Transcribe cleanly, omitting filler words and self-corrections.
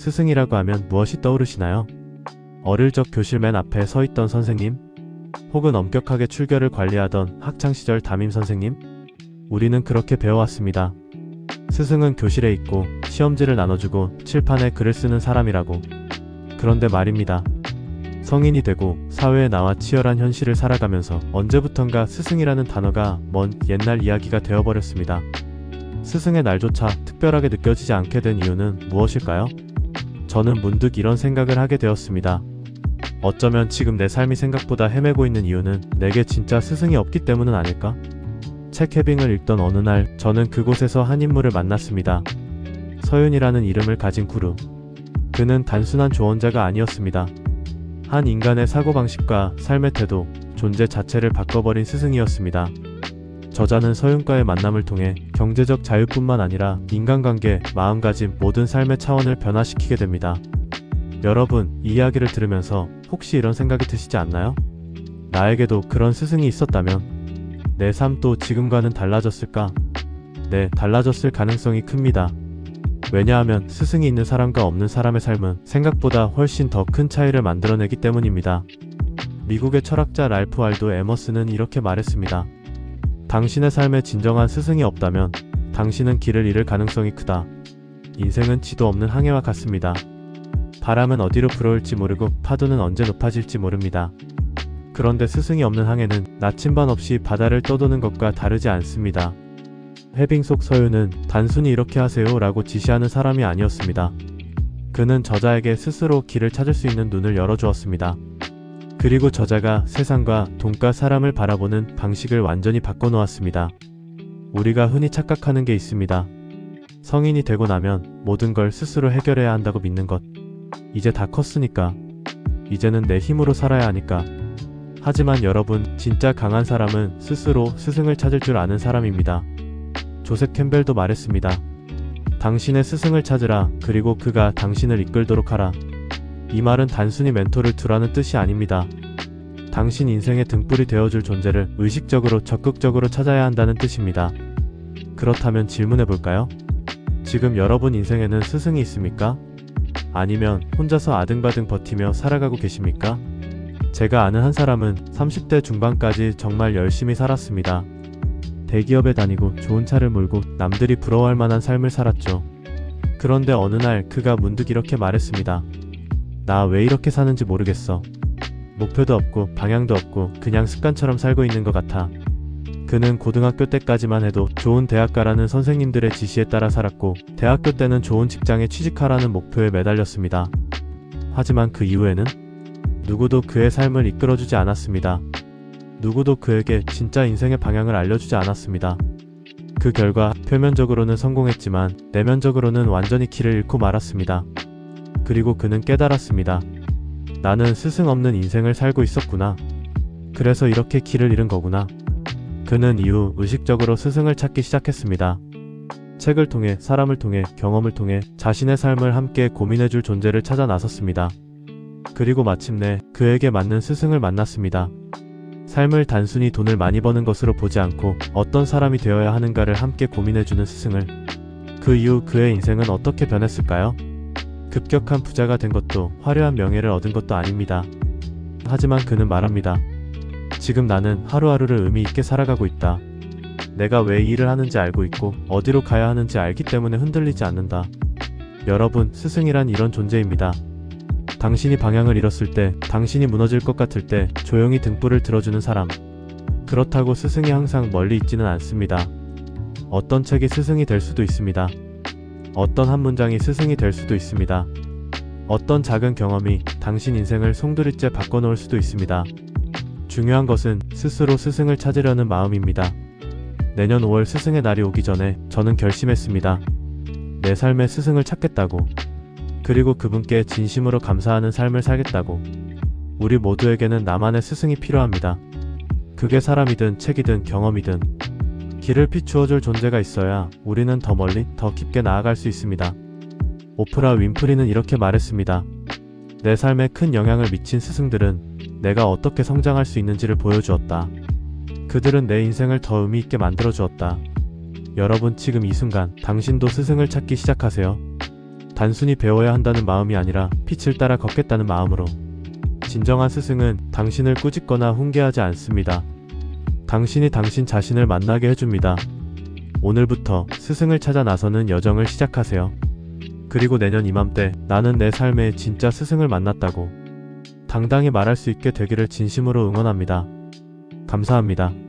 스승이라고 하면 무엇이 떠오르시나요? 어릴 적 교실 맨 앞에 서 있던 선생님? 혹은 엄격하게 출결을 관리하던 학창시절 담임 선생님? 우리는 그렇게 배워왔습니다. 스승은 교실에 있고 시험지를 나눠주고 칠판에 글을 쓰는 사람이라고. 그런데 말입니다. 성인이 되고 사회에 나와 치열한 현실을 살아가면서 언제부턴가 스승이라는 단어가 먼 옛날 이야기가 되어버렸습니다. 스승의 날조차 특별하게 느껴지지 않게 된 이유는 무엇일까요? 저는 문득 이런 생각을 하게 되었습니다. 어쩌면 지금 내 삶이 생각보다 헤매고 있는 이유는 내게 진짜 스승이 없기 때문은 아닐까? 책 해빙을 읽던 어느 날 저는 그곳에서 한 인물을 만났습니다. 서윤이라는 이름을 가진 구루. 그는 단순한 조언자가 아니었습니다. 한 인간의 사고방식과 삶의 태도, 존재 자체를 바꿔버린 스승이었습니다. 저자는 서윤과의 만남을 통해 경제적 자유뿐만 아니라 인간관계, 마음가짐, 모든 삶의 차원을 변화시키게 됩니다. 여러분, 이 이야기를 들으면서 혹시 이런 생각이 드시지 않나요? 나에게도 그런 스승이 있었다면 내 삶도 지금과는 달라졌을까? 네, 달라졌을 가능성이 큽니다. 왜냐하면 스승이 있는 사람과 없는 사람의 삶은 생각보다 훨씬 더 큰 차이를 만들어내기 때문입니다. 미국의 철학자 랄프 waldo 에머슨은 이렇게 말했습니다. 당신의 삶에 진정한 스승이 없다면 당신은 길을 잃을 가능성이 크다. 인생은 지도 없는 항해와 같습니다. 바람은 어디로 불어올지 모르고 파도는 언제 높아질지 모릅니다. 그런데 스승이 없는 항해는 나침반 없이 바다를 떠도는 것과 다르지 않습니다. 해빙 속 서윤은 단순히 이렇게 하세요 라고 지시하는 사람이 아니었습니다. 그는 저자에게 스스로 길을 찾을 수 있는 눈을 열어주었습니다. 그리고 저자가 세상과 돈과 사람을 바라보는 방식을 완전히 바꿔놓았습니다. 우리가 흔히 착각하는 게 있습니다. 성인이 되고 나면 모든 걸 스스로 해결해야 한다고 믿는 것. 이제 다 컸으니까. 이제는 내 힘으로 살아야 하니까. 하지만 여러분, 진짜 강한 사람은 스스로 스승을 찾을 줄 아는 사람입니다. 조셉 캠벨도 말했습니다. 당신의 스승을 찾으라. 그리고 그가 당신을 이끌도록 하라. 이 말은 단순히 멘토를 두라는 뜻이 아닙니다. 당신 인생의 등불이 되어줄 존재를 의식적으로 적극적으로 찾아야 한다는 뜻입니다. 그렇다면 질문해볼까요? 지금 여러분 인생에는 스승이 있습니까? 아니면 혼자서 아등바등 버티며 살아가고 계십니까? 제가 아는 한 사람은 30대 중반까지 정말 열심히 살았습니다. 대기업에 다니고 좋은 차를 몰고 남들이 부러워할 만한 삶을 살았죠. 그런데 어느 날 그가 문득 이렇게 말했습니다. 나 왜 이렇게 사는지 모르겠어. 목표도 없고 방향도 없고 그냥 습관처럼 살고 있는 것 같아. 그는 고등학교 때까지만 해도 좋은 대학 가라는 선생님들의 지시에 따라 살았고 대학교 때는 좋은 직장에 취직하라는 목표에 매달렸습니다. 하지만 그 이후에는 누구도 그의 삶을 이끌어주지 않았습니다. 누구도 그에게 진짜 인생의 방향을 알려주지 않았습니다. 그 결과 표면적으로는 성공했지만 내면적으로는 완전히 길을 잃고 말았습니다. 그리고 그는 깨달았습니다. 나는 스승 없는 인생을 살고 있었구나. 그래서 이렇게 길을 잃은 거구나. 그는 이후 의식적으로 스승을 찾기 시작했습니다. 책을 통해, 사람을 통해, 경험을 통해 자신의 삶을 함께 고민해줄 존재를 찾아 나섰습니다. 그리고 마침내 그에게 맞는 스승을 만났습니다. 삶을 단순히 돈을 많이 버는 것으로 보지 않고 어떤 사람이 되어야 하는가를 함께 고민해주는 스승을. 그 이후 그의 인생은 어떻게 변했을까요? 급격한 부자가 된 것도 화려한 명예를 얻은 것도 아닙니다. 하지만 그는 말합니다. 지금 나는 하루하루를 의미 있게 살아가고 있다. 내가 왜 이 일을 하는지 알고 있고 어디로 가야 하는지 알기 때문에 흔들리지 않는다. 여러분, 스승이란 이런 존재입니다. 당신이 방향을 잃었을 때, 당신이 무너질 것 같을 때 조용히 등불을 들어주는 사람. 그렇다고 스승이 항상 멀리 있지는 않습니다. 어떤 책이 스승이 될 수도 있습니다. 어떤 한 문장이 스승이 될 수도 있습니다. 어떤 작은 경험이 당신 인생을 송두리째 바꿔놓을 수도 있습니다. 중요한 것은 스스로 스승을 찾으려는 마음입니다. 내년 5월 스승의 날이 오기 전에 저는 결심했습니다. 내 삶의 스승을 찾겠다고. 그리고 그분께 진심으로 감사하는 삶을 살겠다고. 우리 모두에게는 나만의 스승이 필요합니다. 그게 사람이든 책이든 경험이든 길을 비추어줄 존재가 있어야 우리는 더 멀리, 더 깊게 나아갈 수 있습니다. 오프라 윈프리는 이렇게 말했습니다. 내 삶에 큰 영향을 미친 스승들은 내가 어떻게 성장할 수 있는지를 보여주었다. 그들은 내 인생을 더 의미 있게 만들어주었다. 여러분, 지금 이 순간 당신도 스승을 찾기 시작하세요. 단순히 배워야 한다는 마음이 아니라 빛을 따라 걷겠다는 마음으로. 진정한 스승은 당신을 꾸짖거나 훈계하지 않습니다. 당신이 당신 자신을 만나게 해줍니다. 오늘부터 스승을 찾아 나서는 여정을 시작하세요. 그리고 내년 이맘때 나는 내 삶에 진짜 스승을 만났다고 당당히 말할 수 있게 되기를 진심으로 응원합니다. 감사합니다.